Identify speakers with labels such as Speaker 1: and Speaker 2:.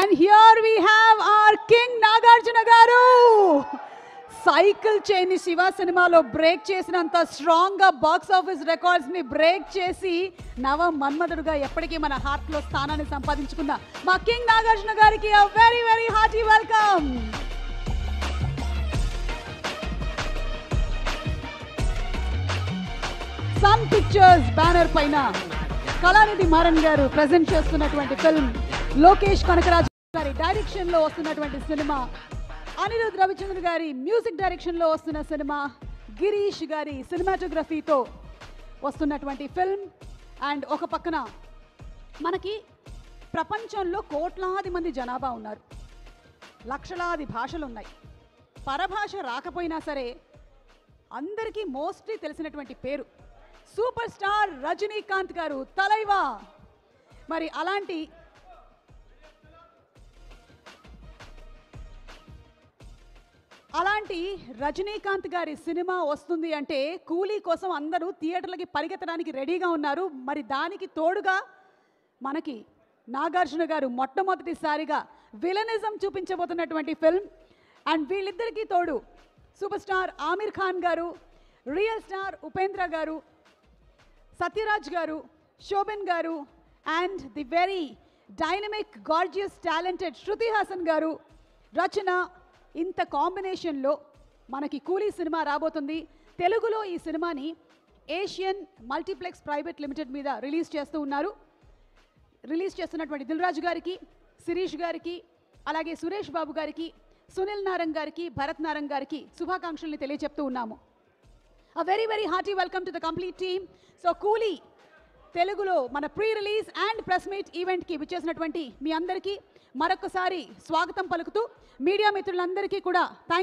Speaker 1: And here we have our King Nagarjuna garu. Cycle chain Shiva సినిమాలో break చేసినంత strong గా box office records ని break చేసి నవ మన్మధుడుగా ఎప్పటికీ మన హార్ట్ లో స్థానాన్ని సంపాదించుకున్న మా కింగ్ నాగార్జున గారికి a very very hearty welcome. Sun Pictures banner పైన కళానిధి మారన్ గారు ప్రెజెంట్ చేస్తున్నటువంటి ఫిల్మ్, లోకేష్ కనకరాజు గారి డైరెక్షన్ లో వస్తున్నటువంటి సినిమా, అనిరుద్ రవిచంద్ర గారి మ్యూజిక్ డైరెక్షన్ లో వస్తున్న సినిమా, గిరీష్ గారి సినిమాటోగ్రఫీతో వస్తున్నటువంటి ఫిల్మ్. అండ్ ఒక పక్కన మనకి ప్రపంచంలో కోట్లాది మంది జనాభా ఉన్నారు, లక్షలాది భాషలు ఉన్నాయి. పరభాష రాకపోయినా సరే అందరికీ మోస్ట్లీ తెలిసినటువంటి పేరు సూపర్ స్టార్ రజనీకాంత్ గారు, తలైవా. మరి అలాంటి రజనీకాంత్ గారి సినిమా వస్తుంది అంటే కూలీ కోసం అందరూ థియేటర్లకి పరిగెత్తడానికి రెడీగా ఉన్నారు. మరి దానికి తోడుగా మనకి నాగార్జున గారు మొట్టమొదటిసారిగా విలనిజం చూపించబోతున్నటువంటి ఫిల్మ్. అండ్ వీళ్ళిద్దరికీ తోడు సూపర్ స్టార్ ఆమిర్ ఖాన్ గారు, రియల్ స్టార్ ఉపేంద్ర గారు, Sathyaraj garu, Shobhan garu, and the very dynamic gorgeous talented Shruti Haasan garu రచన. ఇంత కాంబినేషన్లో మనకి కూలీ సినిమా రాబోతుంది. తెలుగులో ఈ సినిమాని ఏషియన్ మల్టీప్లెక్స్ ప్రైవేట్ లిమిటెడ్ మీద రిలీజ్ చేస్తున్నటువంటి దిల్ రాజు గారికి, శిరీష్ గారికి, అలాగే సురేష్ బాబు గారికి, సునీల్ నారంగ్ గారికి, భరత్ నారంగ్ గారికి శుభాకాంక్షల్ని తెలియజెప్తూ ఉన్నాము. A very very hearty welcome to the complete team. So కూలీ తెలుగులో మన pre release and press meet ఈవెంట్కి విచ్చేసినటువంటి మీ అందరికీ మరొకసారి స్వాగతం పలుకుతూ, మీడియా మిత్రులందరికీ కూడా థ్యాంక్